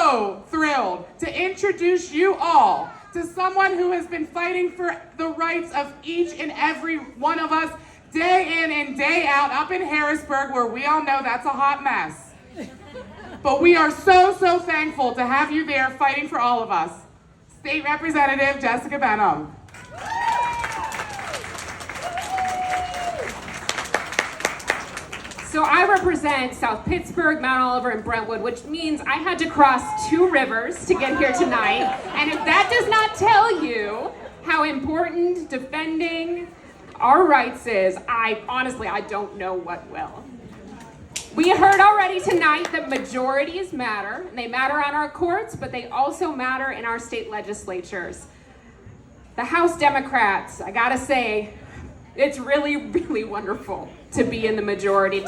so thrilled to introduce you all to someone who has been fighting for the rights of each and every one of us day in and day out up in Harrisburg, where we all know that's a hot mess. But we are so thankful to have you there fighting for all of us. State Representative Jessica Benham. So I represent South Pittsburgh, Mount Oliver, and Brentwood, which means I had to cross 2 rivers to get here tonight. And if that does not tell you how important defending our rights is, I don't know what will. We heard already tonight that majorities matter, and they matter on our courts, but they also matter in our state legislatures. The House Democrats, I gotta say, it's really wonderful to be in the majority, to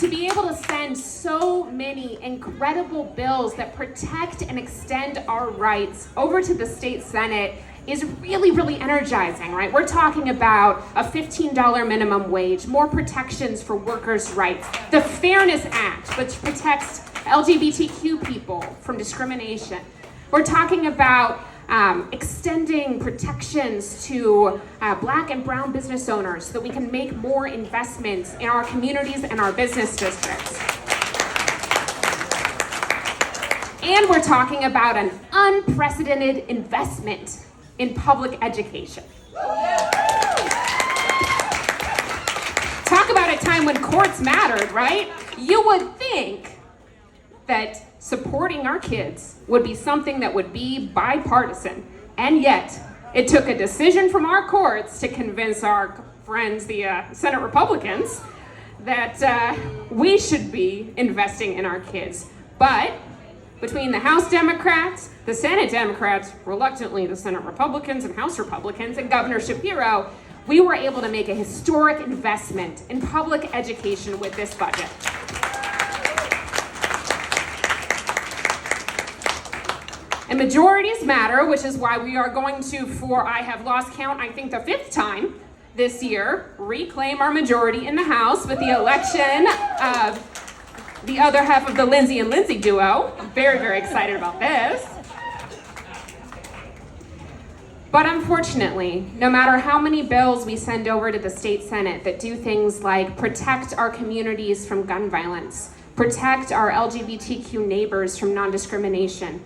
be able to send so many incredible bills that protect and extend our rights over to the state Senate is really energizing, right? We're talking about a $15 minimum wage, more protections for workers' rights, the Fairness Act, which protects LGBTQ people from discrimination. We're talking about extending protections to Black and brown business owners so that we can make more investments in our communities and our business districts. And we're talking about an unprecedented investment in public education. Talk about a time when courts mattered, right? You would think that supporting our kids would be something that would be bipartisan. And yet, it took a decision from our courts to convince our friends, the Senate Republicans, that we should be investing in our kids. But between the House Democrats, the Senate Democrats, reluctantly the Senate Republicans and House Republicans, and Governor Shapiro, we were able to make a historic investment in public education with this budget. And majorities matter, which is why we are going to, for I have lost count, I think the 5th time this year, reclaim our majority in the House with the election of the other half of the Lindsay and Lindsay duo. I'm very excited about this. But unfortunately, no matter how many bills we send over to the state Senate that do things like protect our communities from gun violence, protect our LGBTQ neighbors from non-discrimination,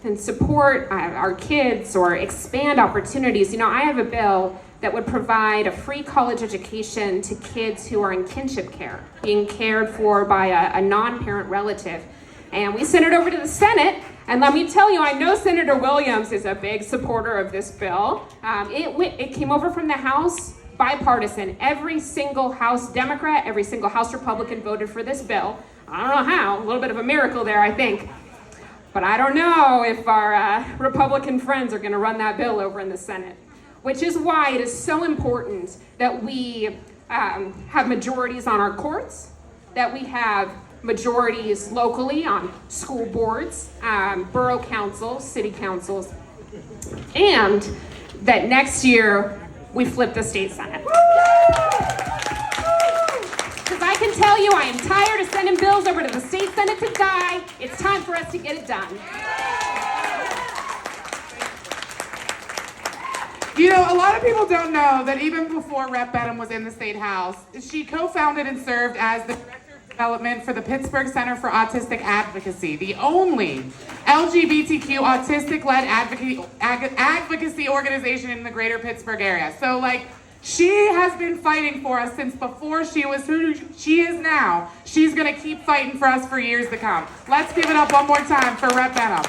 and support our kids or expand opportunities. I have a bill that would provide a free college education to kids who are in kinship care, being cared for by a non-parent relative. And we sent it over to the Senate, and let me tell you, I know Senator Williams is a big supporter of this bill. It came over from the House, bipartisan. Every single House Democrat, every single House Republican voted for this bill. I don't know how, a little bit of a miracle there, I think. But I don't know if our Republican friends are going to run that bill over in the Senate, which is why it is so important that we have majorities on our courts, that we have majorities locally on school boards, borough councils, city councils, and that next year we flip the state Senate. Because I can tell you, I am tired of sending bills over to the state Senate to die. It's time for us to get it done. A lot of people don't know that even before Rep. Benham was in the State House, she co-founded and served as the Director of Development for the Pittsburgh Center for Autistic Advocacy, the only LGBTQ autistic-led advocacy organization in the greater Pittsburgh area. So, she has been fighting for us since before she was who she is now. She's going to keep fighting for us for years to come. Let's give it up one more time for Rep. Benham.